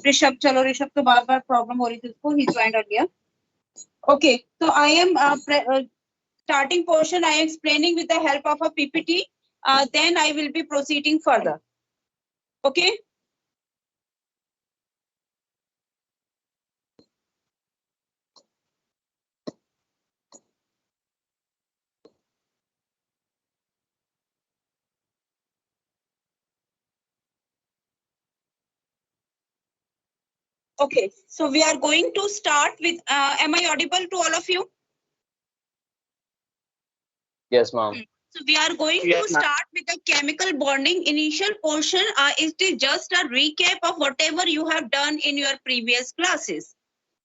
ऋषभ, चलो ऋषभ तो बार बार प्रॉब्लम हो रही थी उसको, he joined earlier. Okay, so I am starting portion. I am explaining with the help of a PPT. Then I will be proceeding further. Okay. Okay, so we are going to start with. Am I audible to all of you? Yes, ma'am. So we are going to start with the chemical bonding initial portion. It is just a recap of whatever you have done in your previous classes.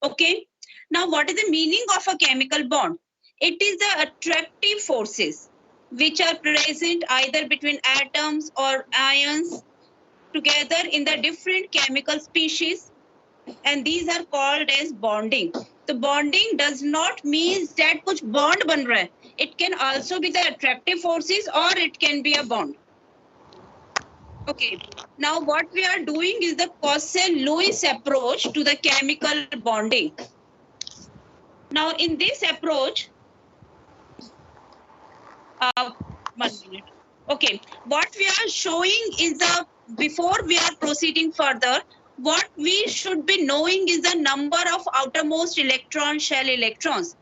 Okay. Now, what is the meaning of a chemical bond? It is the attractive forces which are present either between atoms or ions together in the different chemical species, and these are called as bonding. The bonding does not mean that कुछ bond बन रहा है. It can also be the attractive forces or it can be a bond. Okay. Now what we are doing is the Cosse-Lewis approach to the chemical bonding. Now in this approach, 1 minute. Okay, what we are showing is the, before we are proceeding further, what we should be knowing is the number of outermost electron shell electrons.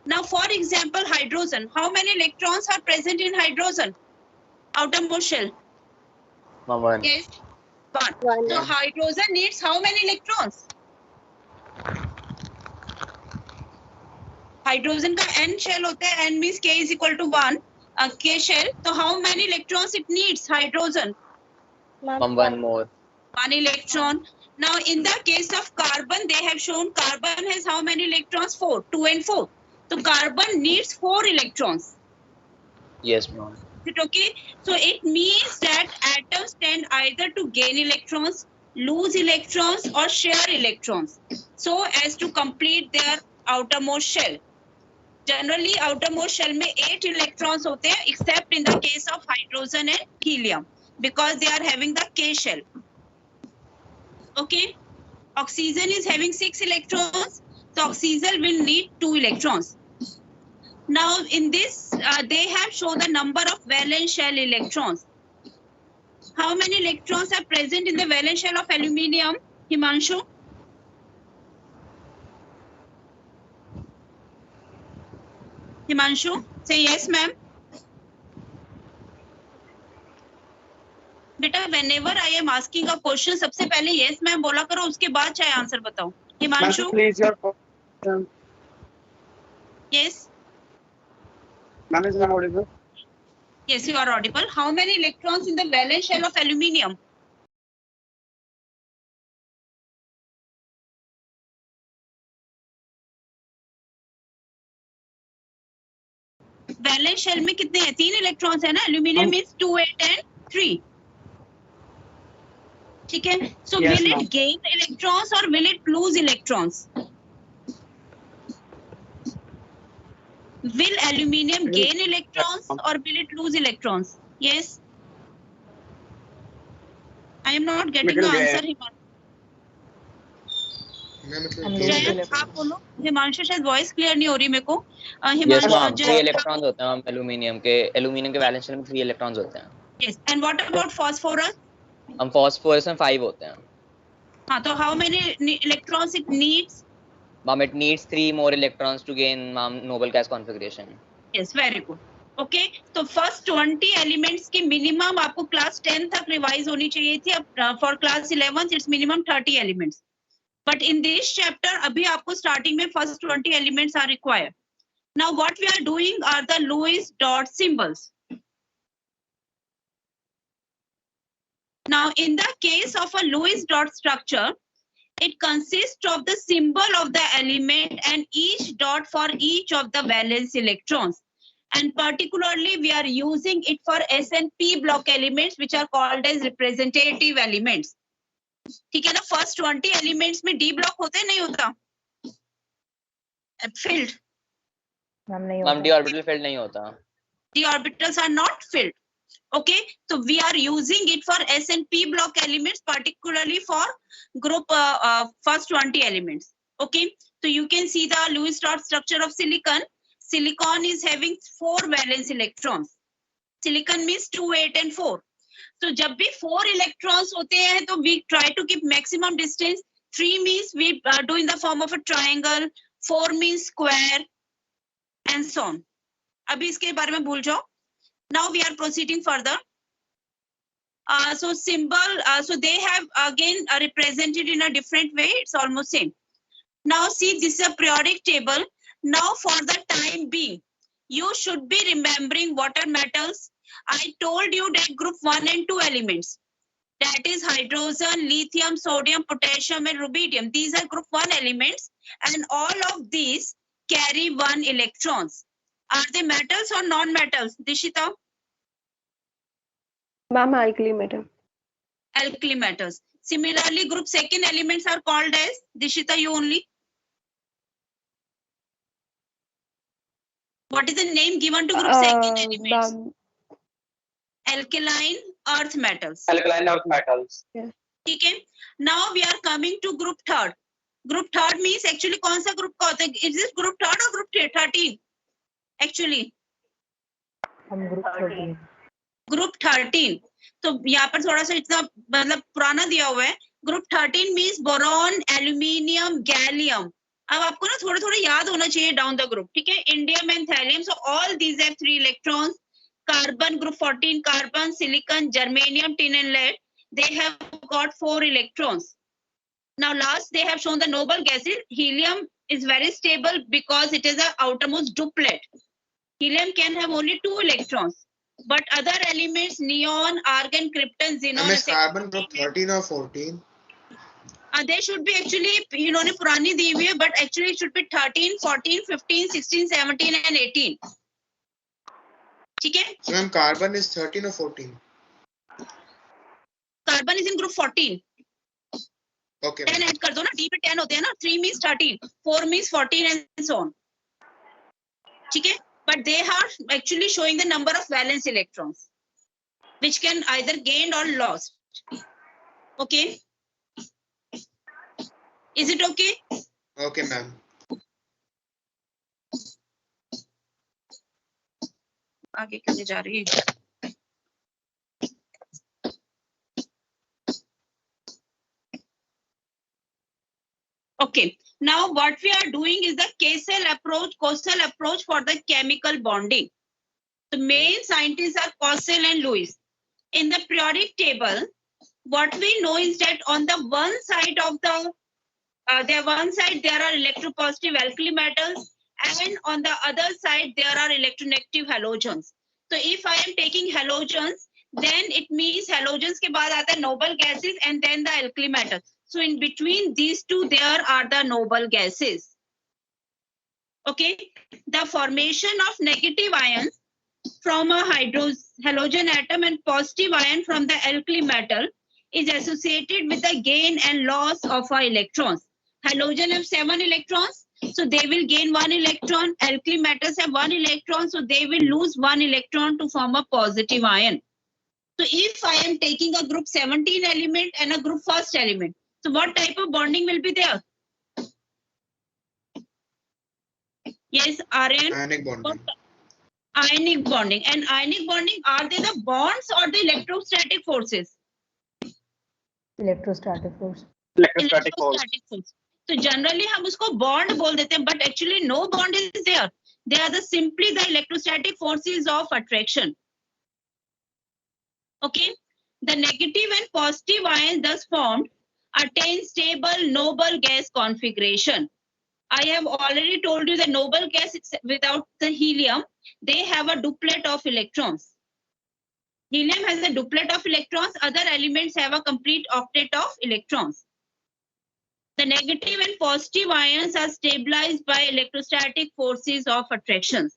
Now, for example, hydrogen. How many electrons are present in hydrogen? Outermost shell. One. Yes, one. So hydrogen needs how many electrons? Hydrogen का n shell होता है, n means k is equal to 1. K shell. So how many electrons it needs? Hydrogen. One more. 1 electron. Now, in the case of carbon, they have shown carbon has how many electrons? 4, 2 and 4. So carbon needs 4 electrons. Yes, ma'am. Is it okay? So it means that atoms tend either to gain electrons, lose electrons, or share electrons, so as to complete their outermost shell. Generally, outermost shell में 8 electrons होते हैं, except in the case of hydrogen and helium, because they are having the K shell. Okay. Oxygen is having 6 electrons, so oxygen will need 2 electrons. Now, in this, they have shown the number of valence shell electrons. How many electrons are present in the valence shell of aluminium, Himanshu? Himanshu, say yes, ma'am. बेटा, whenever I am asking a question, सबसे पहले yes ma'am बोला करो, उसके बाद चाहे answer बताओ. Himanshu, please your question. Yes. Ma'am, is ma'am audible? Yes, you are audible. How many electrons in the valence shell of aluminium? Valence shell में कितने हैं? 3 electrons है ना? Aluminium is 2, 8 and 3. ठीक है? So Yes, will ma'am. it gain electrons or will it lose electrons? Will aluminium gain electrons or will it lose electrons? Yes. I am not getting the Middle answer. gain. Himanshu, आप बोलो. हिमांशु, शायद voice clear नहीं हो रही मेरे को. Yes, Himanshu, ma'am. 3 electrons होते हैं एल्यूमिनियम के वैलेंस शेल में 3 electrons होते हैं. Yes. And what about phosphorus? हम phosphorus में 5 होते हैं. हाँ, तो how many electrons it needs? Ma'am, it needs 3 more electrons to gain, ma'am, noble gas configuration. Yes, very good. Okay, तो first 20 elements की minimum आपको class 10 तक revise होनी चाहिए थी. अब for class 11 it's minimum 30 elements. But in this chapter अभी आपको starting में first 20 elements are required. Now what we are doing are the Lewis dot symbols. Now in the case of a Lewis dot structure, it consists of the symbol of the element and each dot for each of the valence electrons. And particularly we are using it for S and P block elements, which are called as representative elements. ठीक है ना? First 20 elements में D block होते नहीं होता? Filled. Ma'am, d orbital filled नहीं होता. The orbitals are not filled. Okay, so we are using it for S and P block elements, particularly for group first 20 elements. Okay, so you can see the Lewis dot structure of silicon. Silicon is having 4 valence electrons. Silicon means 2, 8 and 4. So जब भी 4 electrons होते हैं तो we try to keep maximum distance. 3 means we do in the form of a triangle. 4 means square and so on. अभी इसके बारे में भूल जाओ. Now we are proceeding further. So symbol, so they have again represented in a different way. It's almost same. Now see, this is a periodic table. Now for the time being, you should be remembering what are metals. I told you that group 1 and 2 elements. That is hydrogen, lithium, sodium, potassium, and rubidium. These are group 1 elements, and all of these carry 1 electrons. Are they metals or non-metals? Dishita? Ma'am, alkali metal. Alkali metals. Similarly, group 2 elements are called as, Dishita, you only. What is the name given to group 2 elements? Ma'am, Alkaline earth metals. Alkaline earth metals. Okay. Now we are coming to group 3. Group 3 means actually कौन सा group का होता है? Is this group 3 or group 13? Actually. Group 13. Group 13. तो यहाँ पर थोड़ा सा इतना मतलब पुराना दिया हुआ है. Group 13 means boron, aluminium, gallium. अब आपको ना थोड़ा थोड़ा याद होना चाहिए down the group. ठीक है? Indium and thallium. So all these have 3 electrons. Carbon, group 14, carbon, silicon, germanium, tin and lead. They have got 4 electrons. Now last they have shown the noble gases. Helium is very stable because it is the outermost duplet. Helium can have only 2 electrons. But other elements, neon, argon, krypton, xenon, Is carbon group 13 or 14? they should be actually, इन्होंने पुरानी दी हुई है, but actually it should be 13, 14, 15, 16, 17 and 18. ठीक है? So ma'am, carbon is 13 or 14? Carbon is in group 14. Okay. 10 add कर दो ना, D पे 10 होते हैं ना, 3 means 13, 4 means 14 and so on. ठीक है? But they are actually showing the number of valence electrons, which can either gained or lost. Okay? Is it okay? Okay, ma'am. आगे करने जा रही है. Okay, now what we are doing is the Coastal approach for the chemical bonding. The main scientists are Coastal and Lewis. In the periodic table, what we know is that on the one side of the there are electropositive alkali metals, and on the other side there are electronegative halogens. So if I am taking halogens, then it means halogens के बाद आता है noble gases and then the alkali metals. So in between these two, there are the noble gases. Okay, the formation of negative ions from a halogen atom and positive ion from the alkali metal is associated with the gain and loss of our electrons. Halogen have 7 electrons, so they will gain 1 electron. Alkali metals have 1 electron, so they will lose 1 electron to form a positive ion. So if I am taking a group 17 element and a group first element, so what type of bonding will be there? Yes, Aryan? Ionic bonding. Ionic bonding. And ionic bonding, are they the bonds or the electrostatic forces? Electrostatic force. Electrostatic force. force. So generally हम उसको bond बोल देते हैं, but actually no bond is there. They are simply the electrostatic forces of attraction. Okay, the negative and positive ions thus formed attain stable noble gas configuration. I have already told you the noble gas without the helium, they have a duplet of electrons. Helium has a duplet of electrons, other elements have a complete octet of electrons. The negative and positive ions are stabilized by electrostatic forces of attraction.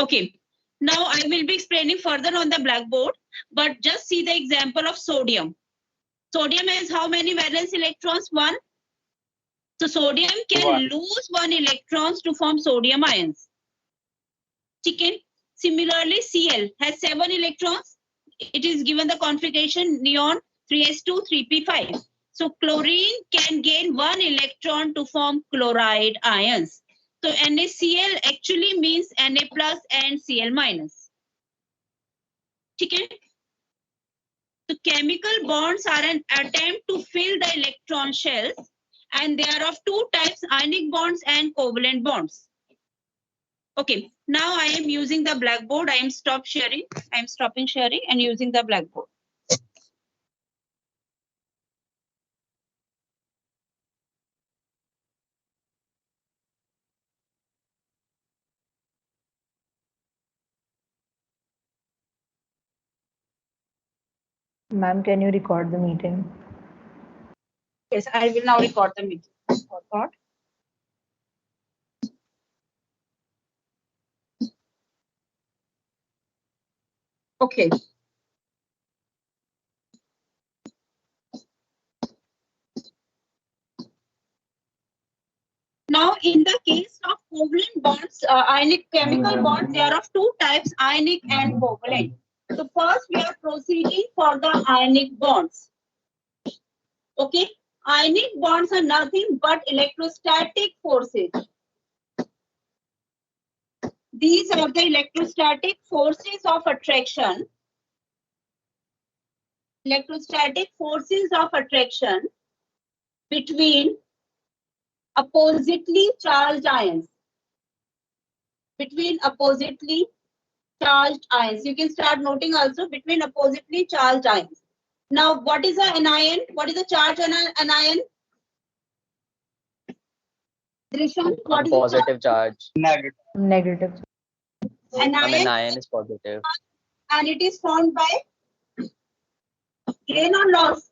Okay, now I will be explaining further on the blackboard, but just see the example of sodium. Sodium has how many valence electrons? 1. So sodium can 1. lose 1 electrons to form sodium ions. Okay. Similarly, Cl has 7 electrons. It is given the configuration neon 3s2 3p5. So chlorine can gain 1 electron to form chloride ions. So NaCl actually means Na plus and Cl minus. Okay? So chemical bonds are an attempt to fill the electron shells, and they are of two types, ionic bonds and covalent bonds. Okay, now I am using the blackboard. I am stopping sharing and using the blackboard. Ma'am, can you record the meeting? Yes, I will now record the meeting. Record. Okay. Now, in the case of covalent bonds, ionic chemical bonds, they are of two types, ionic and covalent. So first, we are proceeding for the ionic bonds. Okay, ionic bonds are nothing but electrostatic forces. These are the electrostatic forces of attraction. Electrostatic forces of attraction between oppositely charged ions. Between oppositely charged ions. You can start noting also between oppositely charged ions. Now, what is an anion? What is the charge on an anion? Drishan, what is the Positive charge. Negative. Negative. An An ion? ion is positive. And it is formed by gain or loss?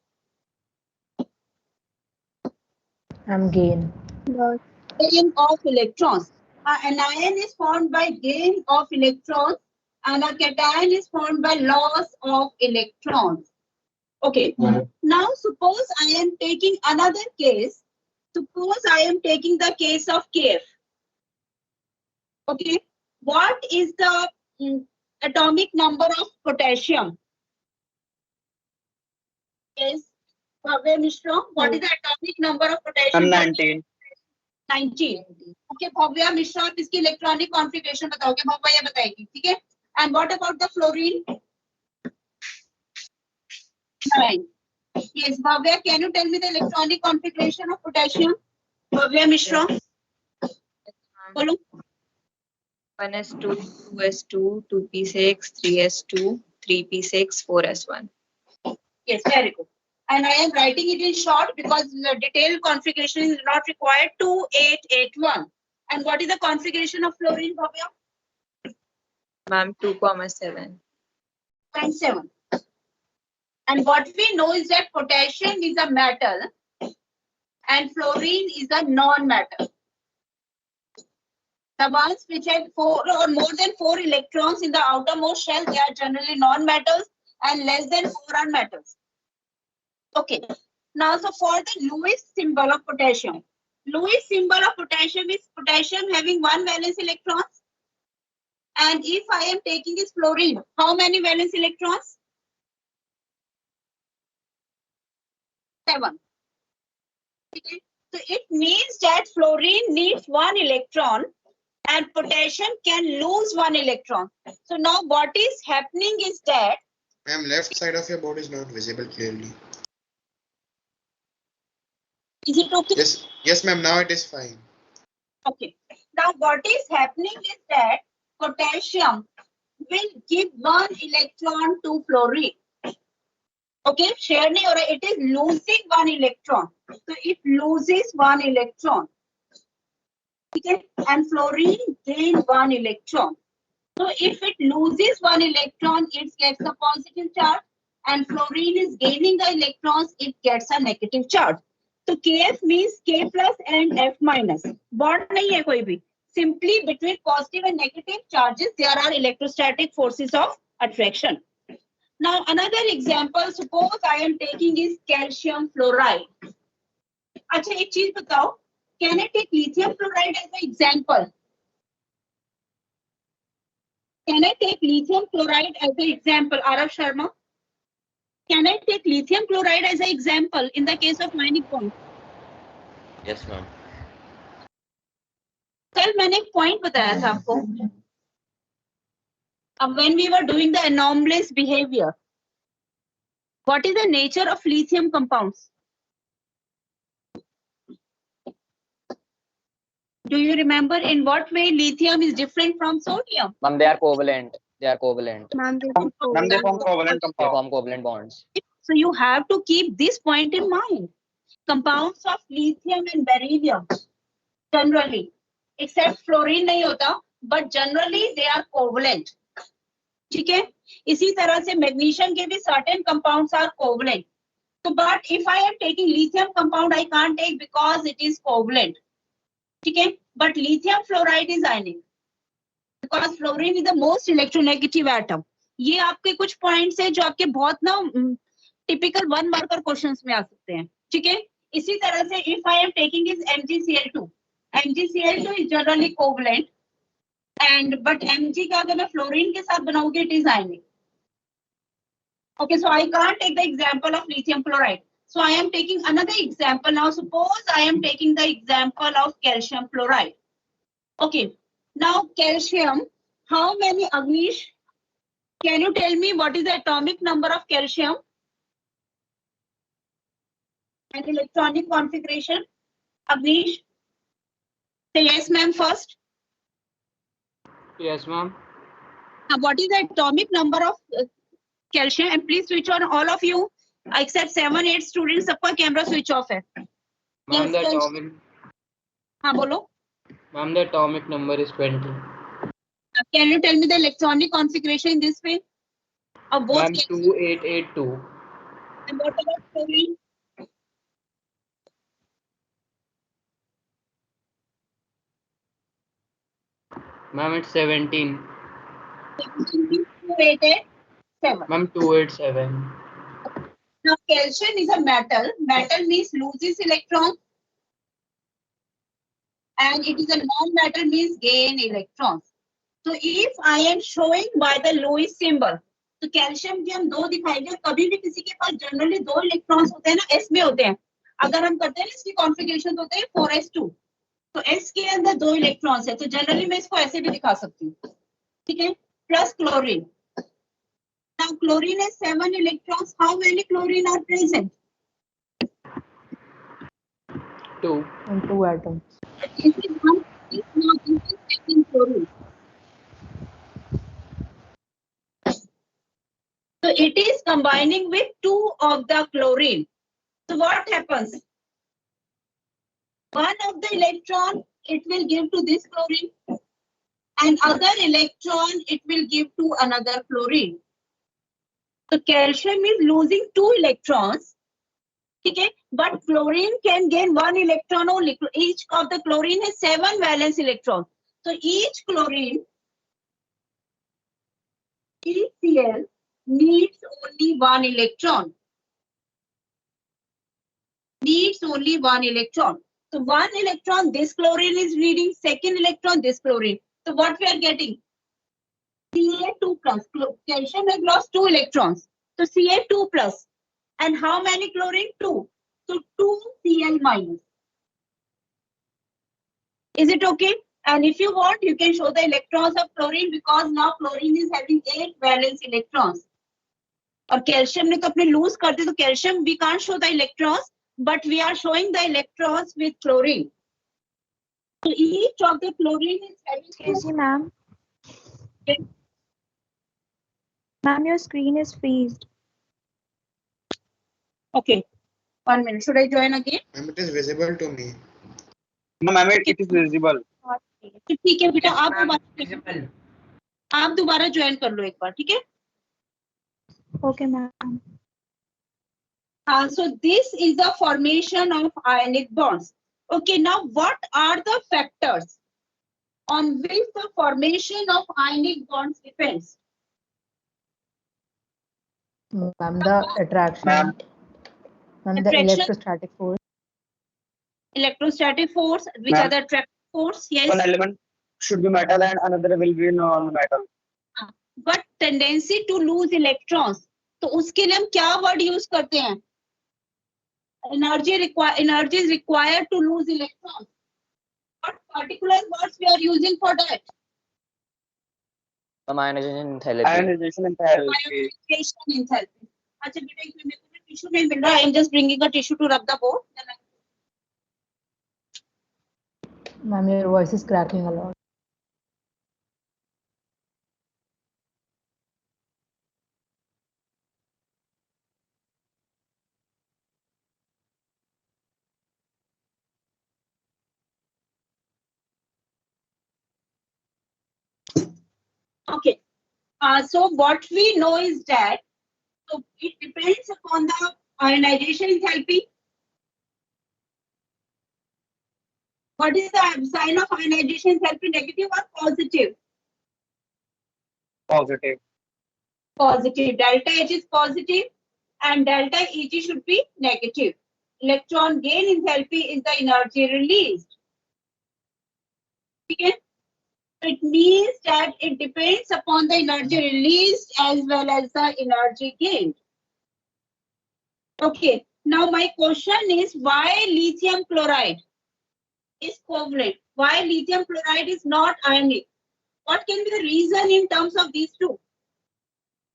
Gain. Gain of electrons. An ion is formed by gain of electrons, and a cation is formed by loss of electrons. Okay. Now, suppose I am taking another case. Suppose I am taking the case of Kf. Okay. What is the atomic number of potassium? Yes. Bhavya Mishra, what is the atomic number of potassium? 19. 19. Okay, Bhavya Mishra, आप इसकी electronic configuration बताओगे, भव्या ये बताएगी, ठीक है? And what about the fluorine? 9. Yes, Bhavya, can you tell me the electronic configuration of potassium? Bhavya Mishra. Follow. 1s2, 2s2, 2p6, 3s2, 3p6, 4s1. Yes, very good. And I am writing it in short because the detailed configuration is not required. 2881. And what is the configuration of fluorine, Bhavya? Ma'am, 2,7. 0.7. And what we know is that potassium is a metal and fluorine is a non-metal. The ones which have 4 or more than 4 electrons in the outermost shell, they are generally non-metals, and less than 4 are metals. Okay. Now, so for the Lewis symbol of potassium, Lewis symbol of potassium is potassium having 1 valence electrons. And if I am taking this fluorine, how many valence electrons? 7. Okay. So it means that fluorine needs 1 electron and potassium can lose 1 electron. So now what is happening is that Ma'am, left side of your board is not visible clearly. is it okay? Yes, ma'am. Now it is fine. Okay. Now what is happening is that potassium will give 1 electron to fluorine. Okay, share nahi ho raha, it is losing 1 electron. So it loses 1 electron. Okay, and fluorine gain 1 electron. So if it loses 1 electron, it gets a positive charge, and fluorine is gaining the electrons, it gets a negative charge. So Kf means K plus and F minus. Bond nahi hai koi bhi. Simply between positive and negative charges, there are electrostatic forces of attraction. Now another example, suppose I am taking is calcium fluoride. अच्छा एक चीज बताओ, can I take lithium fluoride as an example? Can I take lithium chloride as an example? Arav Sharma. Can I take lithium chloride as an example in the case of ionic bond? Yes, ma'am. कल मैंने एक point बताया था आपको. When we were doing the anomalous behavior, what is the nature of lithium compounds? Do you remember in what way lithium is different from sodium? Ma'am, they are covalent. They are covalent. Ma'am, they form covalent They compound. form covalent bonds. So you have to keep this point in mind. Compounds of lithium and beryllium generally, except fluorine नहीं होता, but generally they are covalent. ठीक है? इसी तरह से magnesium के भी certain compounds are covalent. So, but if I am taking lithium compound, I can't take because it is covalent. ठीक है? But lithium fluoride is ionic because fluorine is the most electronegative atom. ये आपके कुछ points है जो आपके बहुत ना टिपिकल 1 मार्कर क्वेश्चंस में आ सकते हैं. ठीक है? इसी तरह से if I am taking is MgCl2, MgCl2 is generally covalent, and but Mg का अगर मैं फ्लोरीन के साथ बनाऊंगी it is ionic. Okay, so I can't take the example of lithium chloride. So I am taking another example now. Suppose I am taking the example of calcium chloride. Okay, now calcium, how many, Agnish? Can you tell me what is the atomic number of calcium? And electronic configuration? Agnish? Say yes, ma'am, first. Yes, ma'am. What is the atomic number of calcium? And please switch on, all of you, except 7-8 students, सबका camera switch off है. Ma'am, the Yes, atomic. हाँ बोलो. Ma'am, the atomic number is 20. Can you tell me the electronic configuration in this way? Of both Ma'am, calcium 2882. and what about fluorine? Ma'am, it's 17. 2887. Ma'am, 287. Now calcium is a metal. Metal means loses electron. And it is a non-metal means gain electrons. So if I am showing by the Lewis symbol, तो calcium की हम 2 दिखाएंगे. कभी भी किसी के पास generally 2 electrons होते हैं ना, S में होते हैं. अगर हम करते हैं ना इसकी कॉन्फ़िगरेशन होते हैं 4s2. तो S के अंदर 2 इलेक्ट्रॉन्स है, तो जनरली मैं इसको ऐसे भी दिखा सकती हूँ. ठीक है? Plus chlorine. Now chlorine has 7 electrons. How many chlorine are present? 2. And 2 atoms. This is one. This is second chlorine. So it is combining with 2 of the chlorine. So what happens? One of the electron it will give to this chlorine, and other electron it will give to another chlorine. So calcium is losing 2 electrons. Okay, but chlorine can gain 1 electron only. Each of the chlorine has 7 valence electrons. So each chlorine, each Cl needs only 1 electron. Needs only 1 electron. So 1 electron this chlorine is needing, second electron this chlorine. So what we are getting? Ca2 plus. Calcium has lost 2 electrons. So Ca2 plus. And how many chlorine? 2. So 2 Cl minus. Is it okay? And if you want, you can show the electrons of chlorine because now chlorine is having 8 valence electrons. और calcium ने तो अपने loose कर दिए, तो calcium we can't show the electrons, but we are showing the electrons with chlorine. So each of the chlorine is having. Excuse me, ma'am. Okay. Ma'am, your screen is freezed. Okay, 1 minute. Should I join again? Ma'am, it is visible to me. No, ma'am, it is visible. ठीक है बेटा, आप दोबारा join कर लो एक बार, ठीक है? Okay, ma'am. So this is the formation of ionic bonds. Okay, now what are the factors on which the formation of ionic bonds depends? Ma'am, the attraction. Ma'am. Ma'am, the Attraction. electrostatic force. Electrostatic force, which Ma'am. are the attractive force? Yes. One element should be metal and another will be non-metal. but tendency to lose electrons. तो उसके लिए हम क्या word use करते हैं? Energy is required to lose electrons. What particular words we are using for that? Ionization enthalpy. Ionization enthalpy. Ionization enthalpy. अच्छा बेटा इसमें मेरे को टिश्यू नहीं मिल रहा. I am just bringing a tissue to rub the board. Ma'am, your voice is cracking a lot. Okay. So what we know is that so it depends upon the ionization enthalpy. What is the sign of ionization enthalpy? Negative or positive? Positive. Positive. Delta H is positive and delta Eg should be negative. Electron gain enthalpy is the energy released. Okay? It means that it depends upon the energy released as well as the energy gained. Okay. Now my question is why lithium chloride is covalent? Why lithium chloride is not ionic? What can be the reason in terms of these two?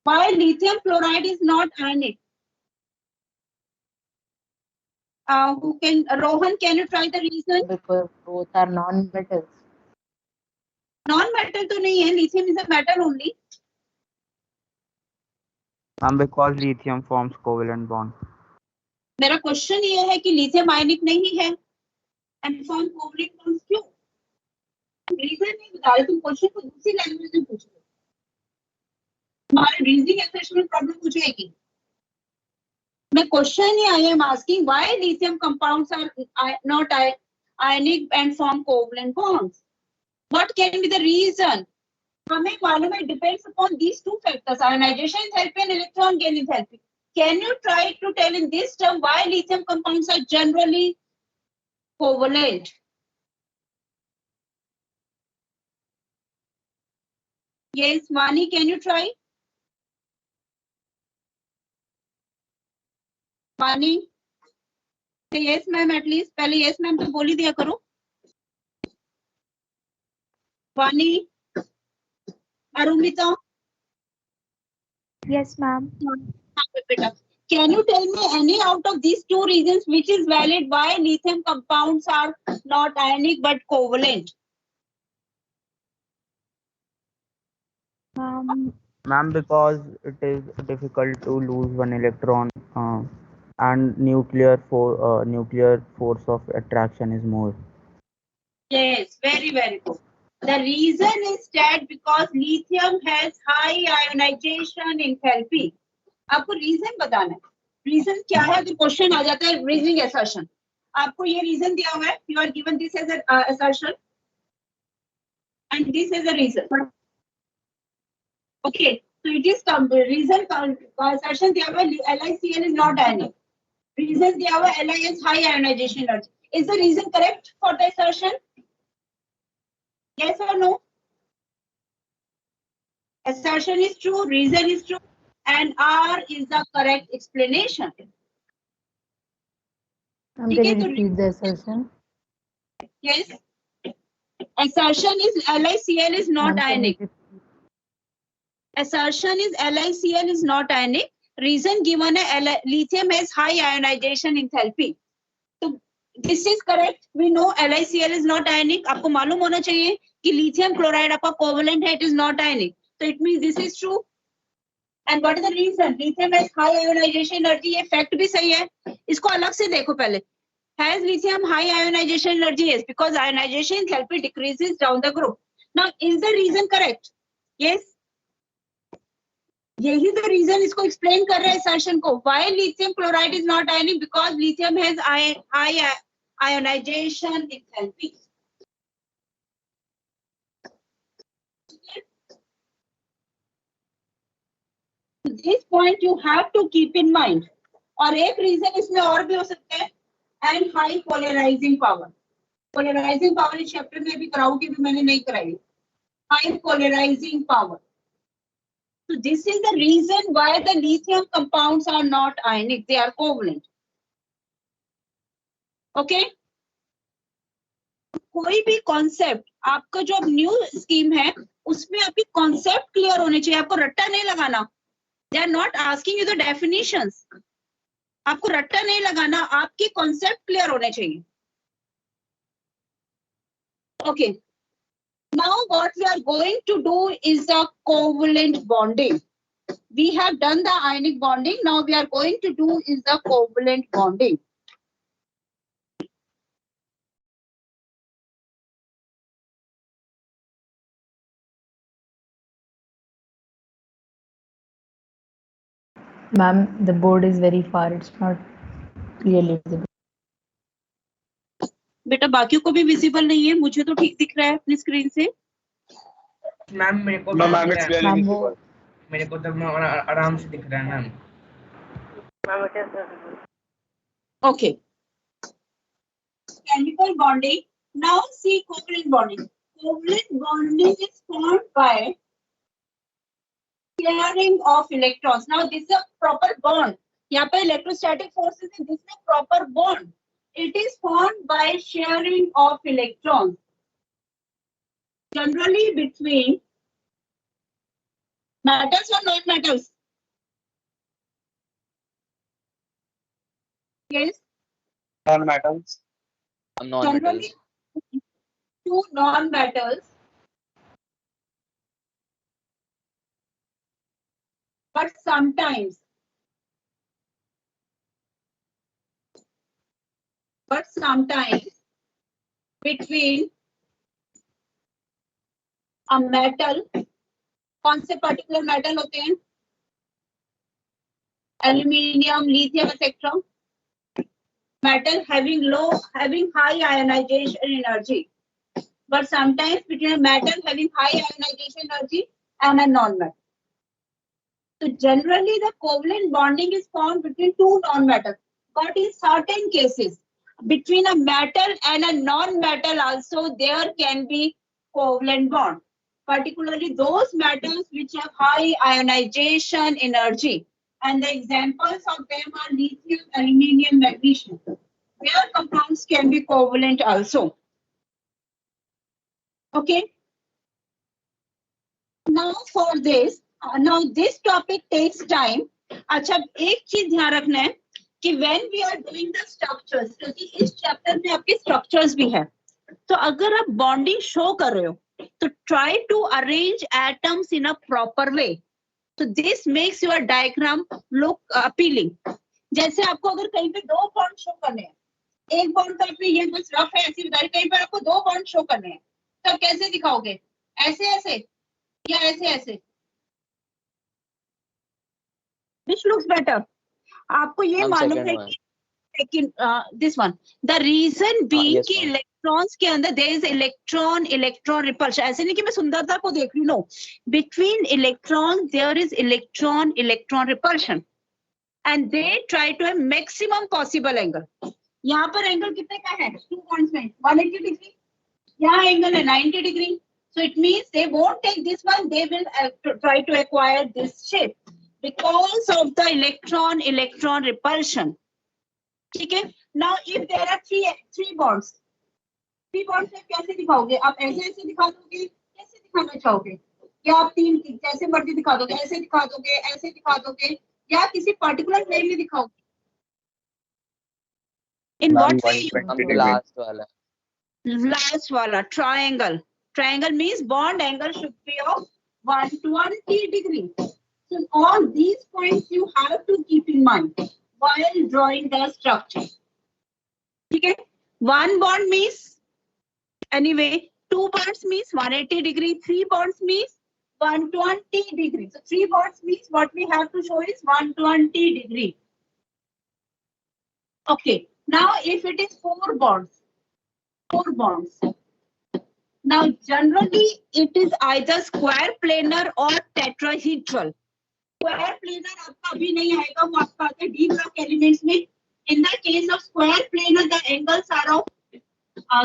Why lithium chloride is not ionic? Rohan, can you try the reason? Because both are non-metals. Non-metal तो नहीं है, lithium is a metal only. Because lithium forms covalent bond. मेरा question ये है कि lithium ionic नहीं है and form covalent bonds क्यों? रीजन नहीं बता रहे, तुम क्वेश्चन को दूसरी लैंग्वेज में पूछ रहे हो. हमारे रीजनिंग एक्सप्रेशन में प्रॉब्लम कुछ है कि मैं question he I am asking why lithium compounds are not ionic and form covalent bonds. What can be the reason? हमें मालूम है depends upon these two factors, ionization enthalpy and electron gain enthalpy. Can you try to tell in this term why lithium compounds are generally covalent? Yes, Vani, can you try? Vani? Say yes, ma'am, at least. पहले yes, ma'am तो बोल ही दिया करो. Vani? Arumita? Yes, ma'am. Can you tell me any out of these two reasons which is valid why lithium compounds are not ionic but covalent? Ma'am, because it is difficult to lose one electron and nuclear force of attraction is more. Yes, very, very good. The reason is that because lithium has high ionization enthalpy. आपको reason बताना है. Reason क्या है? अगर question आ जाता है reasoning assertion, आपको ये रीजन दिया हुआ है, you are given this as assertion and this is a reason. Okay, so it is reason assertion दिया हुआ है LiCl is not ionic. Reason दिया हुआ है Li has high ionization energy. Is the reason correct for the assertion? Yes or no? Assertion is true, reason is true, and R is the correct explanation. Can you repeat the assertion? Yes. Assertion is LiCl is not ionic. Assertion is LiCl is not ionic. Reason given है lithium has high ionization enthalpy. So this is correct. We know LiCl is not ionic. आपको मालूम होना चाहिए कि lithium chloride आपका covalent है, it is not ionic. So it means this is true. And what is the reason? Lithium has high ionization energy. ये fact भी सही है. इसको अलग से देखो पहले. Has lithium high ionization energy? Yes, because ionization enthalpy decreases down the group. Now, is the reason correct? Yes. यही तो रीजन इसको एक्सप्लेन कर रहा है assertion को. Why lithium chloride is not ionic? Because lithium has high ionization enthalpy. This point you have to keep in mind. और एक reason इसमें और भी हो सकता है and high polarizing power. Polarizing power इस चैप्टर में भी कराऊंगी, भी मैंने नहीं कराई. High polarizing power. So this is the reason why the lithium compounds are not ionic, they are covalent. Okay? कोई भी कॉन्सेप्ट आपका जो न्यू स्कीम है उसमें आपकी कॉन्सेप्ट क्लियर होने चाहिए, आपको रट्टा नहीं लगाना. They are not asking you the definitions, आपको रट्टा नहीं लगाना, आपके कॉन्सेप्ट क्लियर होने चाहिए. Okay, now what we are going to do is the covalent bonding. We have done the ionic bonding, now we are going to do is the covalent bonding. Ma'am, the board is very far. It's not clearly visible. बेटा बाकियों को भी visible नहीं है, मुझे तो ठीक दिख रहा है अपनी स्क्रीन से. मैम मेरे को No, ma'am, it's clearly Ma'am, visible. मेरे को तो आराम से दिख रहा है ma'am. Okay. Chemical bonding. Now see covalent bonding. Covalent bonding is formed by sharing of electrons. Now this is a proper bond. यहाँ पे electrostatic forces है, this is a proper bond. It is formed by sharing of electrons. Generally between metals or non-metals. Yes. Non-metals. Non-metals. Generally, two non-metals, but sometimes between a metal, कौन से particular metal होते हैं? Aluminium, lithium, etc. Metal having high ionization energy, but sometimes between a metal having high ionization energy and a non-metal. So generally the covalent bonding is formed between two non-metals, but in certain cases between a metal and a non-metal also there can be covalent bond, particularly those metals which have high ionization energy. And the examples of them are lithium, aluminium, magnesium. Their compounds can be covalent also. Okay. Now for this, now this topic takes time. अच्छा एक चीज ध्यान रखना है कि when we are doing the structures, क्योंकि इस chapter में आपके structures भी है, तो अगर आप bonding show कर रहे हो, तो try to arrange atoms in a proper way. So this makes your diagram look appealing. जैसे आपको अगर कहीं पे दो बॉन्ड शो करने हैं, एक बॉन्ड तो आपने ये बस रफ है ऐसी बता रही, कहीं पर आपको दो बॉन्ड शो करने हैं, तो आप कैसे दिखाओगे? ऐसे ऐसे या ऐसे ऐसे? Which looks better? आपको ये मालूम है कि लेकिन this one, the reason being कि electrons के अंदर there is electron repulsion. ऐसे नहीं कि मैं सुंदरता को देख रही हूँ, no. Between electrons there is electron repulsion, and they try to have maximum possible angle. यहाँ पर एंगल कितने का है? 2 points में 180 डिग्री. यहाँ एंगल है 90 degree. So it means they won't take this one, they will try to acquire this shape because of the electron repulsion. ठीक है. Now if there are three bonds में कैसे दिखाओगे? आप ऐसे ऐसे दिखा दोगे, कैसे दिखाना चाहोगे? या आप तीन जैसे मर्जी दिखा दोगे, ऐसे दिखा दोगे, ऐसे दिखा दोगे, या किसी पर्टिकुलर वे में दिखाओगे? In what way? Last वाला triangle. Triangle means bond angle should be of 120 degree. So all these points you have to keep in mind while drawing the structure. Okay, one bond means anyway, two bonds means 180 degree, three bonds means 120 degree. So three bonds means what we have to show is 120 degree. Okay, now if it is four bonds. Now generally it is either square planar or tetrahedral. Square planar आपका अभी नहीं आएगा, वो आपका आता है D block elements में. In the case of square planar, the angles are of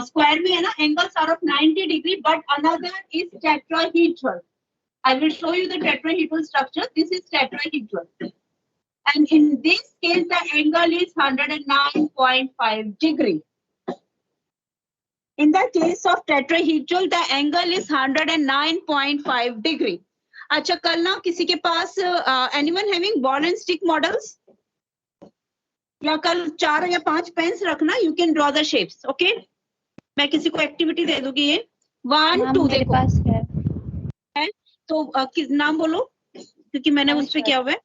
square में है ना, angles are of 90 degree, but another is tetrahedral. I will show you the tetrahedral structure. This is tetrahedral. And in this case, the angle is 109.5 degree. In the case of tetrahedral, the angle is 109.5 degree. अच्छा कल ना किसी के पास anyone having ball and stick models? या कल 4 या 5 pens रखना, you can draw the shapes, okay? मैं किसी को एक्टिविटी दे दूंगी ये 1 2 मेरे देखो पास है। तो किस नाम बोलो क्योंकि मैंने उस पे क्या हुआ है।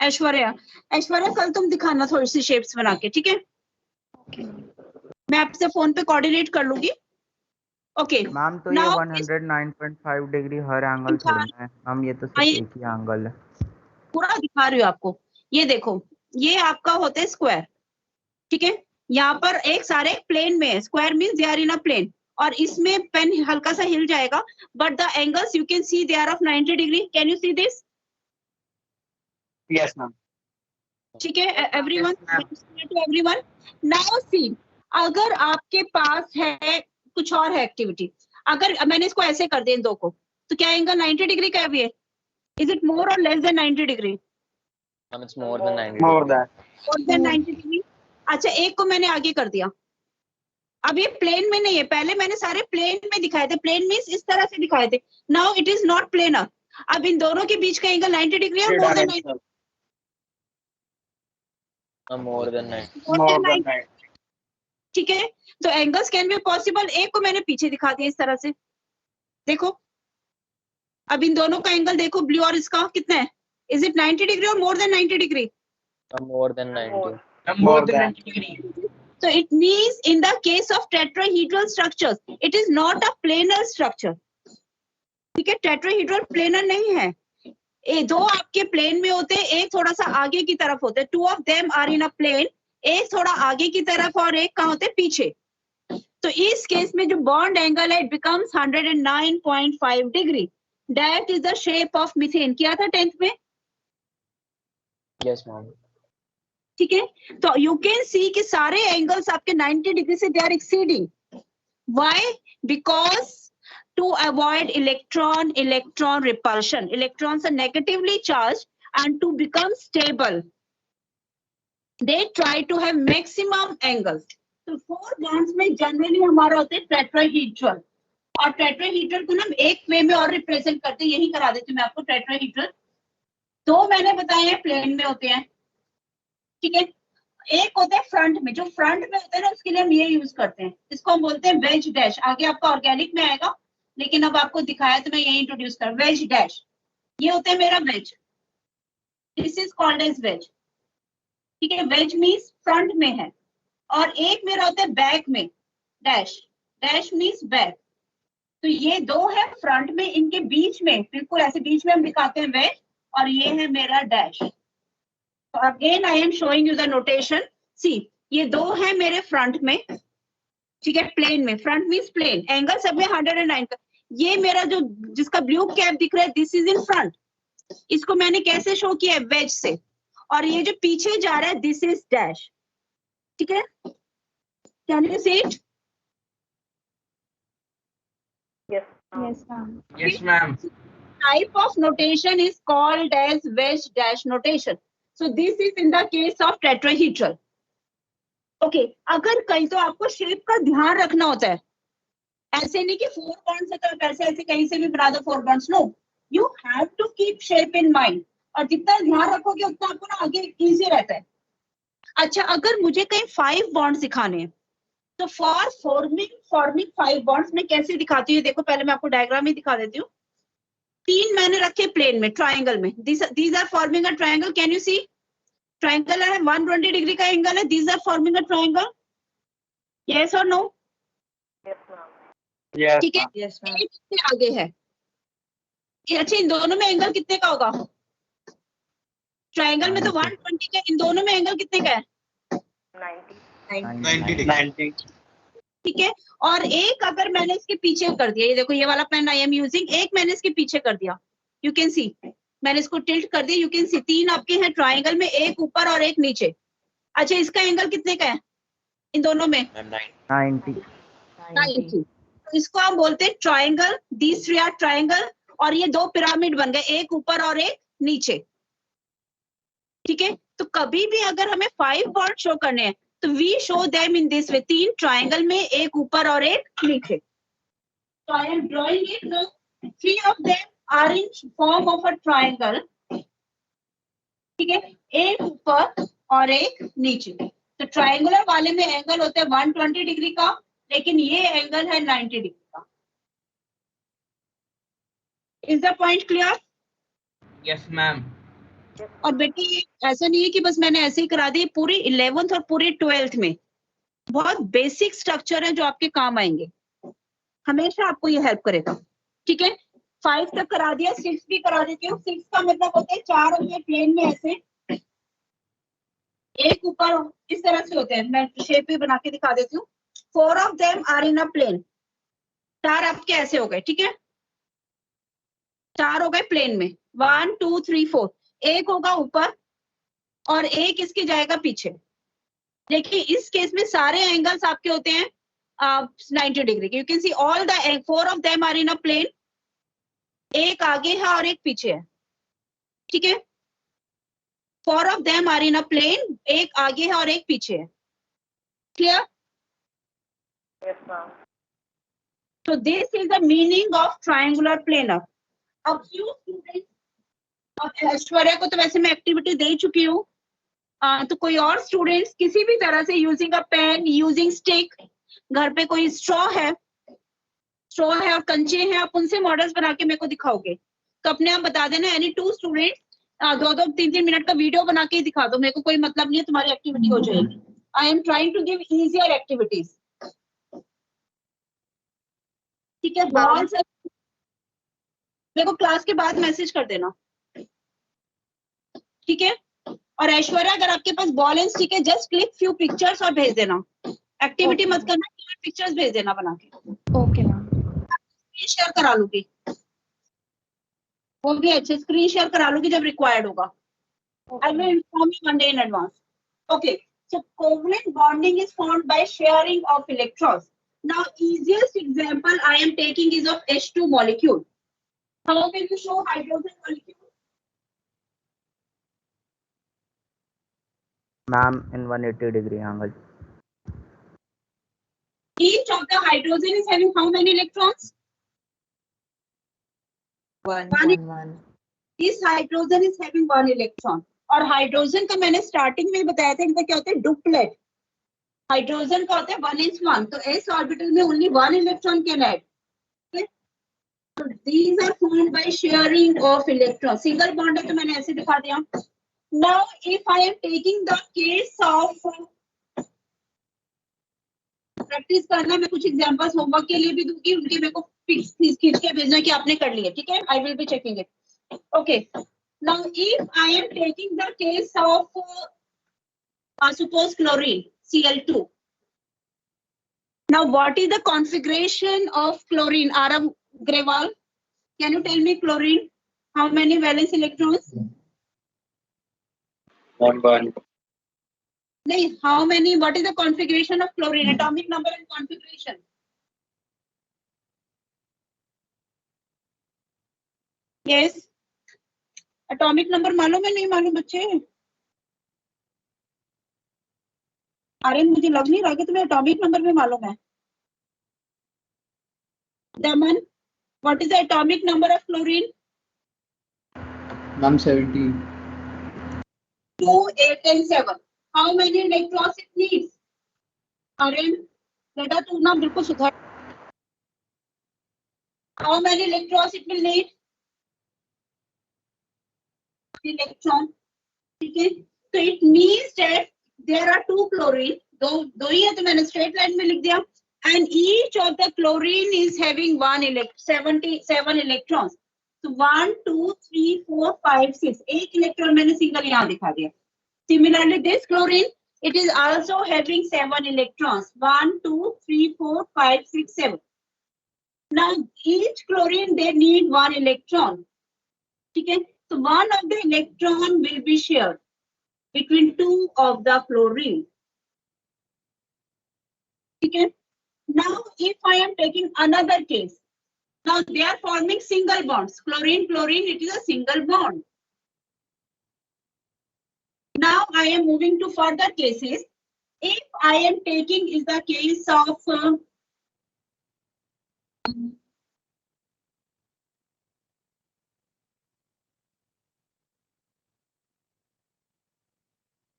ऐश्वर्या, ऐश्वर्या कल तुम दिखाना थोड़ी सी शेप्स बना के, ठीक है? मैं आपसे फोन पे कोऑर्डिनेट कर लूंगी। ओके मैम तो ये 109.5 डिग्री हर एंगल थोड़ी है मैम, ये तो सिर्फ एक ही एंगल है। पूरा दिखा रही हूँ आपको। ये देखो, ये आपका होता है स्क्वायर, ठीक है? यहाँ पर एक सारे प्लेन में है, square means they are in a plane, और इसमें पेन हल्का सा हिल जाएगा, but the angles you can see they are of 90 degree. Can you see this? Yes, ma'am. ठीक है everyone, to everyone. Now see, अगर आपके पास है कुछ और है एक्टिविटी, अगर मैंने इसको ऐसे कर दिया इन दो को, तो क्या एंगल 90 डिग्री का भी है? इज इट मोर और less than 90 degree? It's more than 90. More than. More than 90 degree. अच्छा एक को मैंने आगे कर दिया, अब ये प्लेन में नहीं है, पहले मैंने सारे प्लेन में दिखाए थे, प्लेन मींस इस तरह से दिखाए थे, now it is not planar. अब इन दोनों के बीच का एंगल 90 डिग्री है, more than 90? More than 90. More than 90. ठीक है, तो एंगल्स कैन बी पॉसिबल। एक को मैंने पीछे दिखा दिया इस तरह से, देखो अब इन दोनों का एंगल देखो, ब्लू और इसका कितना है? इज इट 90 डिग्री और more than 90 degree? More than 90. More than 90 degree. So it means in the case of tetrahedral structures, it is not a planar structure. ठीक है, tetrahedral planar नहीं है। ये दो आपके प्लेन में होते हैं, एक थोड़ा सा आगे की तरफ होते हैं, 2 of them are in a plane, एक थोड़ा आगे की तरफ और एक कहाँ होते हैं? पीछे। तो इस केस में जो बॉन्ड एंगल है, it becomes 109.5 degree. That is the shape of methane। किया था 10th में? Yes, ma'am. ठीक है, तो यू कैन सी कि सारे एंगल्स आपके 90 डिग्री से they are exceeding. Why? Because to avoid electron repulsion, electrons are negatively charge and to become stable they try to have maximum angles. तो 4 बॉन्ड्स में जनरली हमारा होते हैं टेट्राहेड्रल, और टेट्राहेड्रल को ना एक वे में और रिप्रेजेंट करते हैं, यही करा देती हूँ मैं आपको। टेट्राहेड्रल 2 मैंने बताए हैं प्लेन में होते हैं, ठीक है? एक होता है फ्रंट में, जो फ्रंट में होता है ना उसके लिए हम ये यूज करते हैं, इसको हम बोलते हैं वेज डैश। आगे आपका ऑर्गेनिक में आएगा, लेकिन अब आपको दिखाया तो मैं यही इंट्रोड्यूस कर, वेज डैश। ये होता है मेरा wedge, this is called as wedge, ठीक है? वेज मीन्स फ्रंट में है, और एक मेरा होता है बैक में, डैश, डैश मीन्स बैक। तो ये 2 है फ्रंट में, इनके बीच में बिल्कुल ऐसे बीच में हम दिखाते हैं वेज, और ये है मेरा dash. So again I am showing you the notation. See, ये 2 है मेरे फ्रंट में, ठीक है? प्लेन में, फ्रंट मींस प्लेन, एंगल सब में 109 का। ये मेरा जो जिसका ब्लू कैप दिख रहा है, दिस इज इन फ्रंट, इसको मैंने कैसे शो किया है? वेज से। और ये जो पीछे जा रहा है, दिस इज डैश, ठीक है? Can you see it? Yes, ma'am. Yes, ma'am. Type of notation is called as wedge dash notation. So this is in the case of tetrahedral. Okay, अगर कहीं तो आपको शेप का ध्यान रखना होता है, ऐसे नहीं कि 4 बॉन्ड्स है तो आप ऐसे कहीं से भी बना दो 4 bonds. No, you have to keep shape in mind, और जितना ध्यान रखोगे उतना आपको ना आगे इजी रहता है। अच्छा, अगर मुझे कहीं 5 बॉन्ड्स दिखाने हैं, तो फॉर फॉर्मिंग 5 बॉन्ड्स मैं कैसे दिखाती हूँ? देखो पहले मैं आपको डायग्राम ही दिखा देती हूँ। 3 मैंने रखे प्लेन में, ट्राइंगल में, these are forming a triangle. Can you see? Triangle है, 120 डिग्री का एंगल है, these are forming a triangle. Yes or no? Yes, ठीक है, ma'am. Yes, ma'am. ये कितने आगे है? अच्छा, इन दोनों में एंगल कितने का होगा? ट्राइंगल में तो 120 का, इन दोनों में एंगल कितने का है? 90 degree. 90. ठीक है, और एक अगर मैंने इसके पीछे कर दिया, ये देखो ये वाला पेन आई एम यूजिंग, एक मैंने इसके पीछे कर दिया, यू कैन सी, मैंने इसको टिल्ट कर दिया, यू कैन सी 3 आपके हैं ट्राइंगल में, एक ऊपर और एक नीचे। अच्छा, इसका एंगल कितने का है इन दोनों में? 90. 90। तो इसको हम बोलते हैं ट्राइंगल, दीज 3 आर ट्राइंगल, और ये दो पिरामिड बन गए, एक ऊपर और एक नीचे। ठीक है, तो कभी भी अगर हमें 5 बॉन्ड शो करने हैं तो we show them in this way, 3 triangle में, एक ऊपर और एक नीचे। तो I am drawing it now, 3 of them are in form of a triangle। ठीक है, एक ऊपर और एक नीचे। तो ट्राइंगुलर वाले में एंगल होता है 120 डिग्री का, लेकिन ये एंगल है 90 डिग्री का। Is the point clear? Yes, ma'am. और बेटी ये ऐसा नहीं है कि बस मैंने ऐसे ही करा दी, पूरी 11th और पूरी 12th में बहुत बेसिक स्ट्रक्चर है जो आपके काम आएंगे, हमेशा आपको ये हेल्प करेगा। ठीक है, 5 तक करा दिया, 6 भी करा देती हूँ। 6 का मतलब होता है 4 होते हैं प्लेन में ऐसे, एक ऊपर इस तरह से होते हैं, मैं शेप भी बना के दिखा देती हूँ। 4 of them are in a plane, 4 आपके ऐसे हो गए। ठीक है, 4 हो गए प्लेन में, 1 2 3 4, एक होगा ऊपर और एक इसके जाएगा पीछे। देखिए इस केस में सारे एंगल्स आपके होते हैं 90 डिग्री के। You can see all the 4 of them are in a plane, एक आगे है और एक पीछे है। ठीक है, 4 of them are in a plane, एक आगे है और एक पीछे है। Clear? Yes, ma'am. So this is the meaning of triangular planar. अब few students, अब ऐश्वर्या को तो वैसे मैं एक्टिविटी दे चुकी हूँ, तो कोई और स्टूडेंट्स किसी भी तरह से using a pen, using stick, घर पे कोई स्ट्रॉ है और कंचे हैं, आप उनसे मॉडल्स बना के मेरे को दिखाओगे तो अपने आप बता देना। एनी 2 स्टूडेंट 2-2 3-3 मिनट का वीडियो बना के दिखा दो, मेरे को कोई मतलब नहीं है, तुम्हारी एक्टिविटी हो जाएगी। I am trying to give easier activities. ठीक है, बॉल से मेरे को क्लास के बाद मैसेज कर देना। ठीक है, और ऐश्वर्या अगर आपके पास बॉल एंड स्टिक है, जस्ट क्लिक फ्यू पिक्चर्स और भेज देना। एक्टिविटी मत करना, पिक्चर्स भेज देना बना के। Okay ma'am. स्क्रीन शेयर करा लूंगी, वो भी अच्छे स्क्रीन शेयर करा लूंगी जब रिक्वायर्ड होगा। I will inform you one day in advance. Okay, so covalent bonding is formed by sharing of electrons. Now easiest example I am taking is of H2 molecule. How can you show hydrogen molecule? Ma'am, in 180 degree angle. Each of the hydrogen is having how many electrons? 1. This hydrogen is having 1 electron. और hydrogen का मैंने starting में बताया था, इनका क्या होता है, डुप्लेट। हाइड्रोजन का होता है 1s1, तो s ऑर्बिटल में only 1 electron can add. So these are formed by sharing of electrons. Single bond है तो मैंने ऐसे दिखा दिया। Now if I am taking the case of, practice करना, मैं कुछ एग्जांपल्स होमवर्क के लिए भी दूंगी, उनके मेरे को खींच के भेजना कि आपने कर लिए। ठीक है, I will be checking it. Okay, now if I am taking the case of suppose chlorine, Cl2. Now what is the configuration of chlorine? Arav Grewal, can you tell me chlorine, how many valence electrons? 1 bond. नहीं, how many, what is the configuration of chlorine, atomic number and configuration? Yes, atomic number मालूम है, नहीं मालूम बच्चे? अरे मुझे लग नहीं रहा कि तुम्हें एटॉमिक नंबर में मालूम है। Daman, what is the atomic number of chlorine? Ma'am, 17. 2 8 and 7. How many electrons it needs? अरे बेटा तू ना बिल्कुल सुधर। How many electrons it will need? Electron. ठीक है, तो it means that there are 2 chlorine, दो ही है तो मैंने स्ट्रेट लाइन में लिख दिया, and each of the chlorine is having 77 electrons. तो 1 2 3 4 5 6, एक इलेक्ट्रॉन मैंने सिंगल यहाँ दिखा दिया। Similarly this chlorine, it is also having 7 electrons, 1 2 3 4 5 6 7। Now each chlorine they need 1 electron. ठीक है, so one of the electron will be shared between 2 of the chlorine. Okay. Now if I am taking another case, Now they are forming single bonds. Chlorine, chlorine, it is a single bond. Now I am moving to further cases. If I am taking is the case of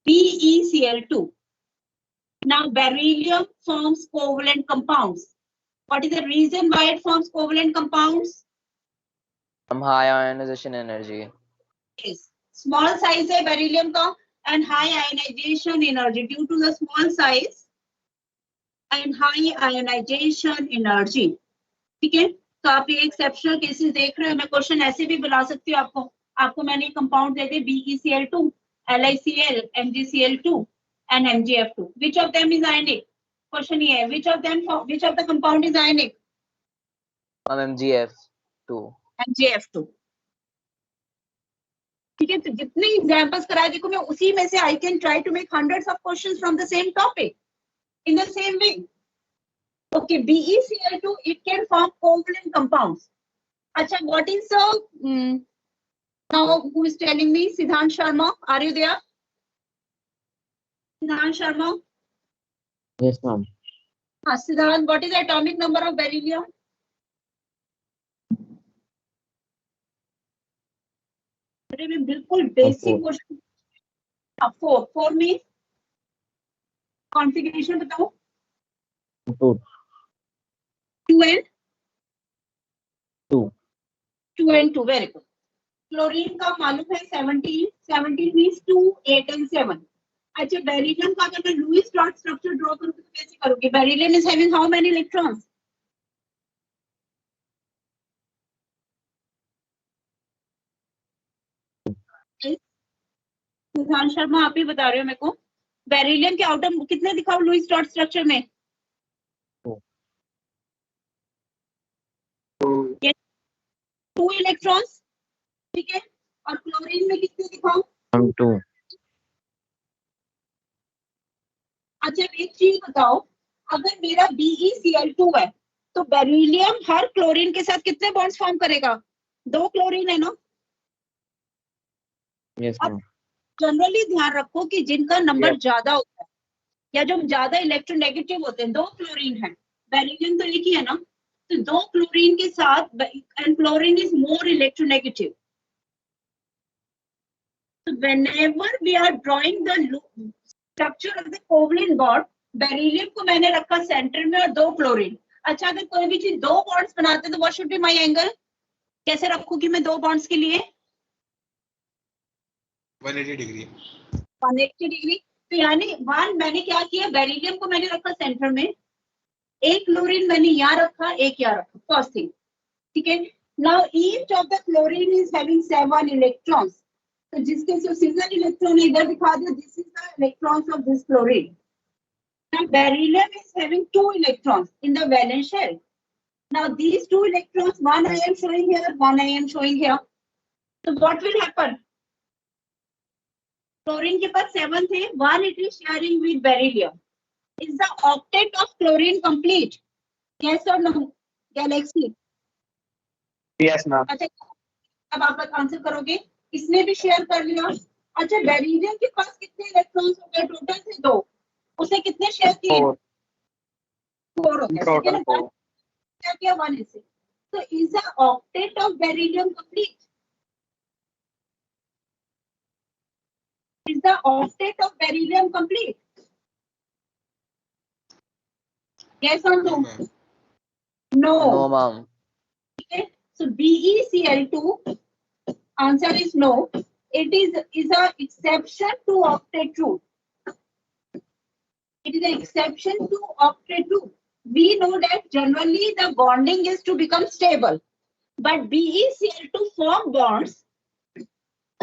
BeCl2. Now beryllium forms covalent compounds. What is the reason why it forms covalent compounds? From high ionization energy. Yes. Small size है beryllium का and high ionization energy. Due to the small size and high ionization energy. ठीक है, तो आप ये exceptional cases देख रहे हो. मैं क्वेश्चन ऐसे भी बुला सकती हूँ आपको मैंने compound they they BeCl2, LiCl, MgCl2 and MgF2. Which of them is ionic? Question ये है, which of the compound is ionic? MgF2. MgF2. ठीक है, तो जितने एग्जांपल्स कराए देखो मैं उसी में से I can try to make hundreds of questions from the same topic in the same way. Okay, BeCl2, it can form covalent compounds. Acha, what is now who is telling me? Siddhant Sharma, are you there? Siddhant Sharma? Yes, ma'am. Siddhant, what is the atomic number of beryllium? अरे मैं बिल्कुल basic question. 4 में configuration बताओ. 2 and 2. Very good. Chlorine का मालूम है 17 means 2, 8 and 7. अच्छा, beryllium का अगर मैं लुईस डॉट स्ट्रक्चर ड्रॉ करूँ तो कैसे करोगे? Beryllium is having how many electrons? सिद्धांत शर्मा, आप ही बता रहे हो मेरे को. बेरिलियम के आउटर कितने दिखाओ लुईस डॉट स्ट्रक्चर में? 2 इलेक्ट्रॉन्स. ठीक है, और क्लोरीन में कितने दिखाओ? 2. अच्छा, एक चीज बताओ, अगर मेरा BeCl2 है तो बेरिलियम हर क्लोरीन के साथ कितने बॉन्ड्स फॉर्म करेगा? 2 क्लोरीन है ना? Yes, ma'am. जनरली ध्यान रखो कि जिनका नंबर ज्यादा होता है या जो ज्यादा इलेक्ट्रोनेगेटिव होते हैं, 2 क्लोरीन है, बेरिलियम तो एक ही है ना, तो 2 क्लोरीन के साथ, and chlorine is more electronegative. Whenever we are drawing the structure of the covalent bond, beryllium को मैंने रखा सेंटर में और 2 क्लोरीन. अच्छा, अगर कोई भी चीज 2 बॉन्ड्स बनाते तो what should be my angle? कैसे रखूंगी मैं 2 बॉन्ड्स के लिए? 180 डिग्री. 180 डिग्री. तो यानी मैंने क्या किया, बेरिलियम को मैंने रखा सेंटर में, 1 क्लोरीन मैंने यहाँ रखा, 1 यहाँ रखा. First thing. ठीक है, now each of the chlorine is having 7 electrons. तो जिसके से सिंगल इलेक्ट्रॉन इधर दिखा दिया, this is the electrons of this chlorine. Now beryllium is having 2 electrons in the valence shell. Now these 2 electrons, one I am showing here, one I am showing here. So what will happen? Chlorine के पास 7 थे, one it is sharing with beryllium. Is the octet of chlorine complete? Yes or no? Galaxy. Yes, ma'am. अच्छा, अब आप answer करोगे. इसने भी share कर लिया. अच्छा, बेरिलियम के पास कितने इलेक्ट्रॉन्स हो गए? टोटल थे 2. उसने कितने शेयर किए? 4 हो गए. Total 4. क्या किया? 1 से. तो is the octet of beryllium complete? Is the octet of beryllium complete? Yes or no? No, ma'am. No, ma'am. Okay. So BeCl2, answer is no. It is a exception to octet rule. It is an exception to octet rule. We know that generally the bonding is to become stable, but BeCl2 form bonds.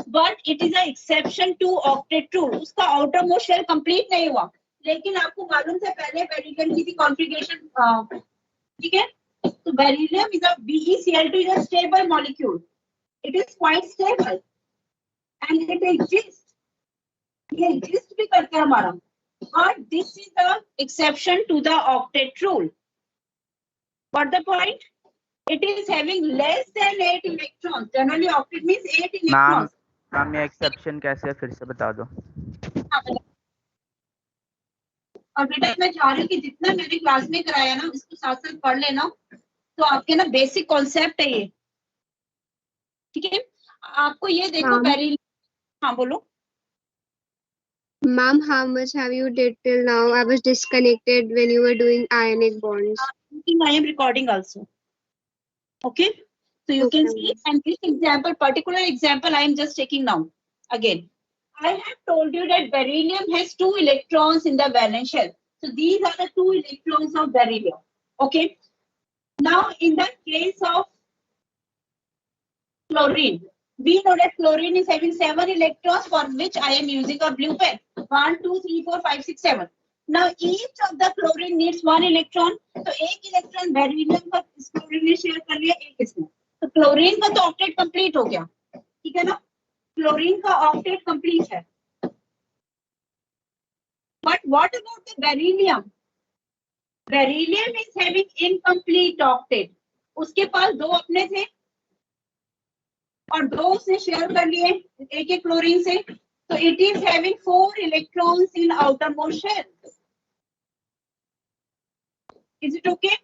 But it is an exception to octet rule. उसका outer most shell complete नहीं हुआ, लेकिन आपको मालूम था पहले beryllium की थी कॉन्फ़िगरेशन. ठीक है, तो beryllium is a BeCl2 is a stable molecule. It is quite stable and it exists. ये exist भी करता है हमारा. But this is the exception to the octet rule. What the point? it is having less than 8 electrons. Generally octet means 8 ma'am electrons. Ma'am ये exception कैसे है, फिर से बता दो. और बेटा मैं चाह रही हूँ कि जितना मैंने क्लास में कराया ना इसको साथ साथ पढ़ लेना, तो आपके ना बेसिक कॉन्सेप्ट है ये. ठीक है, आपको ये देखो बेरिलियम. हाँ बोलो. Ma'am, how much have you did till now? I was disconnected when you were doing ionic bonds. I am recording also. Okay, so you can see, and this example, particular example, I am just taking now. Again, I have told you that beryllium has 2 electrons in the valence shell. So these are the 2 electrons of beryllium. Okay. Now, in the case of chlorine, we know that chlorine is having 7 electrons, for which I am using a blue pen. 1, 2, 3, 4, 5, 6, 7. Now each of the chlorine needs 1 electron. तो एक electron beryllium का इस chlorine ने share कर लिया, एक इसमें. तो क्लोरीन का तो ऑक्टेट कंप्लीट हो गया. ठीक है ना, क्लोरीन का ऑक्टेट कंप्लीट है. But what about the beryllium? Beryllium is having incomplete octet. उसके पास 2 अपने थे और 2 उसने शेयर कर लिए एक एक क्लोरीन से. So it is having 4 electrons in outermost shell. Is it okay?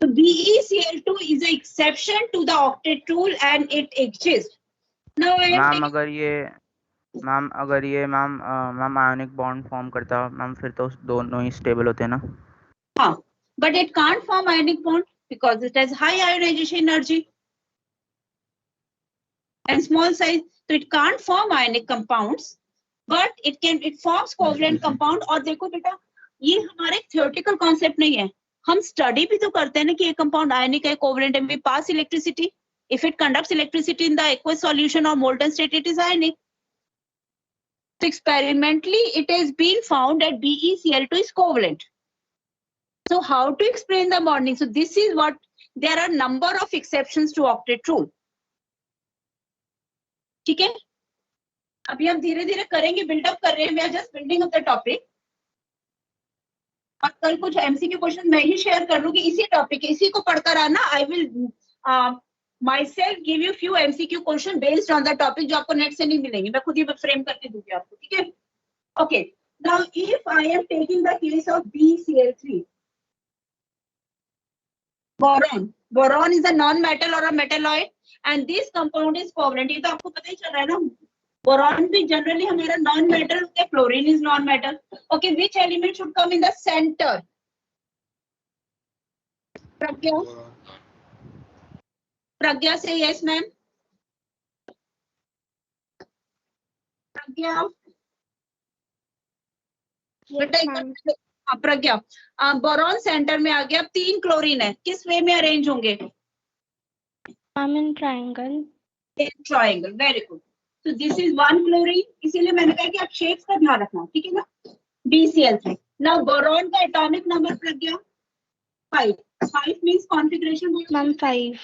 So BeCl2 is an exception to the octet rule and it exists. Now I am ma'am अगर ये मैम आयोनिक बॉन्ड फॉर्म करता ma'am, फिर तो दोनों ही stable होते हैं ना. हाँ, but it can't form ionic bond because it has high ionization energy and small size. So it can't form ionic compounds, but it forms covalent compound. और देखो बेटा, ये हमारे theoretical concept नहीं है, हम study भी तो करते हैं ना कि ये compound ionic है, covalent है. We pass electricity. If it conducts electricity in the aqueous solution or molten state, it is ionic. So experimentally, it has been found that BeCl2 is covalent. So how to explain the bonding? So this is what, there are number of exceptions to octet rule. ठीक है, अभी हम धीरे धीरे करेंगे, buildup कर रहे हैं. We are just building up the topic. और कल कुछ एमसीक्यू क्वेश्चन मैं ही शेयर कर लूंगी इसी टॉपिक, इसी को पढ़कर आना. I will myself give you few MCQ question based on the topic जो आपको नेट से नहीं मिलेंगे, मैं खुद ही फ्रेम करके दूंगी आपको. ठीक है, okay. Now if I am taking the case of BeCl3, boron is a non-metal or a metalloid and this compound is covalent. ये तो आपको पता ही चल रहा है ना. boron भी generally हमारा non-metal होता है, chlorine is non-metal. Okay, which element should come in the center? Pragya say yes, ma'am. Pragya. Pragya, boron centre में आ गया. 3 क्लोरीन है, किस वे में अरेंज होंगे? in triangle. Triangle. Very good. तो दिस इज 1 क्लोरीन, इसीलिए मैंने कहा कि आप शेप्स का ध्यान रखना. ठीक है ना. BeCl3. नाउ बोरॉन का एटॉमिक नंबर प्रज्ञा 5. 5 मींस कॉन्फ़िगरेशन. Ma'am, 5.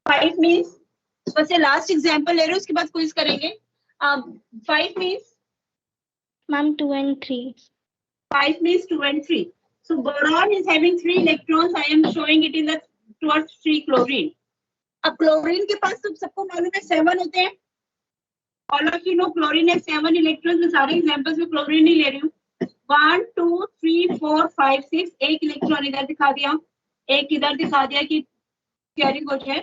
5 मींस, बस ये लास्ट एग्जांपल ले रहे हो, उसके बाद क्विज करेंगे. 5 means Ma'am, 2 and 3. 5 means 2 and 3. So boron is having 3 electrons. I am showing it in the towards 3 chlorine. अब क्लोरीन के पास तो सबको मालूम है 7 होते हैं. All of you know chlorine has 7 electrons. मैं सारे एग्जांपल्स में क्लोरीन नहीं ले रही हूँ. 1, 2, 3, 4, 5, 6. एक इलेक्ट्रॉन इधर दिखा दिया, एक इधर दिखा दिया कि कैरिंग हो जाए.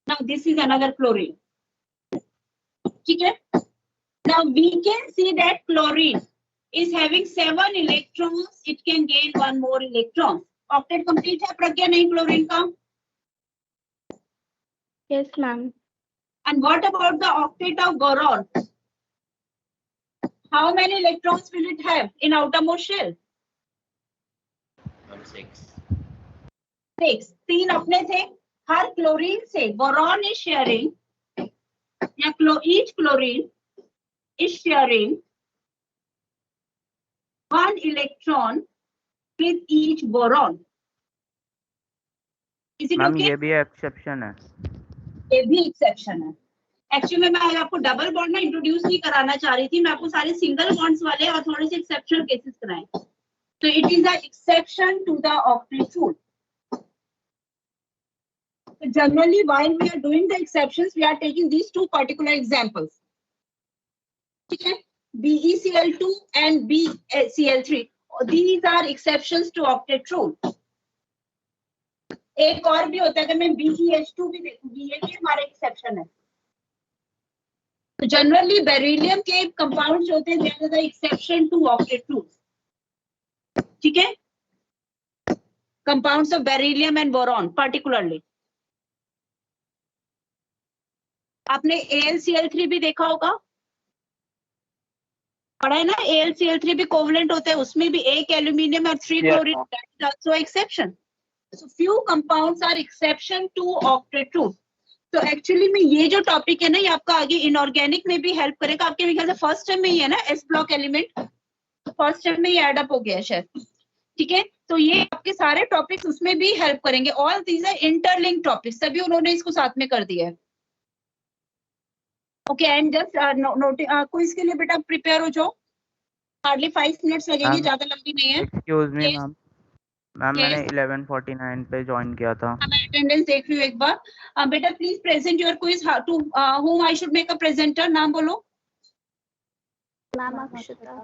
Now this is another chlorine. ठीक है. Now we can see that chlorine is having 7 electrons. It can gain 1 more electron. Octet complete है प्रज्ञा, नहीं क्लोरीन का? Yes, ma'am. And what about the octet of boron? How many electrons will it have in outermost shell? 6. 6. 3 अपने थे. हर chlorine से boron is sharing, या each chlorine is sharing 1 electron with each boron. Is it ma'am okay? ये भी exception है. ये भी exception है. एक्चुअली मैं आज आपको डबल बॉन्ड ना इंट्रोड्यूस नहीं कराना चाह रही थी, मैं आपको सारे सिंगल बॉन्ड्स वाले और थोड़े से एक्सेप्शनल केसेस कराए. तो it is the exception to the octet rule. So generally, while we are doing the exceptions, we are taking these two particular examples. Okay, BeCl2 and BeCl3. These are exceptions to octet rule. एक और भी होता है कि मैं BeH2 भी देखूंगी, ये भी हमारा एक्सेप्शन है. तो जनरली बेरिलियम के कंपाउंड्स होते हैं, there is the exception to octet rule. ठीक है, compounds of beryllium and boron particularly. आपने AlCl3 भी देखा होगा, पढ़ा है ना. AlCl3 भी कोवलेंट होते हैं, उसमें भी एक एल्यूमिनियम और 3 chlorine, that is also exception. So few compounds are exception to octet rule. तो एक्चुअली में ये जो टॉपिक है ना, ये आपका आगे इनऑर्गेनिक में भी हेल्प करेगा. आपके मेरे ख्याल से फर्स्ट टर्म में ही है ना S block element, first term में ही एड अप हो गया शायद. ठीक है, तो ये आपके सारे टॉपिक्स उसमें भी हेल्प करेंगे. All these are interlink topics, सभी उन्होंने इसको साथ में कर दिया है. Okay, and just note quiz के लिए बेटा प्रिपेयर हो जाओ. हार्डली 5 मिनट्स लगेंगे, ज्यादा लंबी नहीं है. एक्सक्यूज मी मैम, मैंने 11:49 पे ज्वाइन किया था. मैं अटेंडेंस देख रही हूँ एक बार. बेटा please present your quiz to whom I should make a presenter. नाम बोलो. Ma'am Akshita.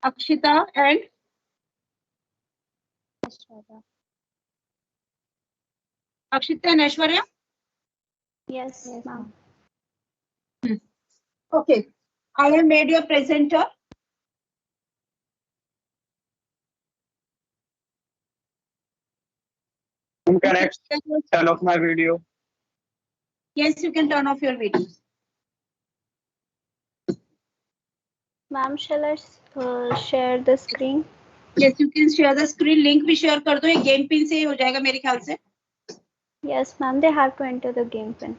Akshita and Akshita and Aishwarya. Yes, ma'am. Okay, I have made your presenter. Can I turn off my video? Yes, you can turn off your video. Ma'am, shall I share the screen? Yes, you can share the screen. Link भी share कर दो, ये game pin से ही हो जाएगा मेरे ख्याल से. Yes, ma'am. They have to enter the game pin.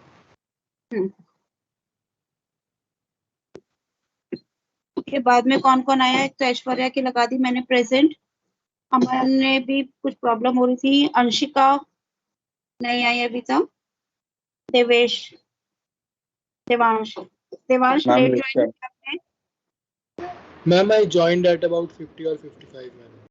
के बाद में कौन कौन आया है, तो ऐश्वर्या की लगा दी मैंने प्रेजेंट. हमारे भी कुछ प्रॉब्लम हो रही थी. अंशिका नहीं आई अभी तक. Devesh, Devansh late join. Ma'am, I joined at about 50 or 55 minutes.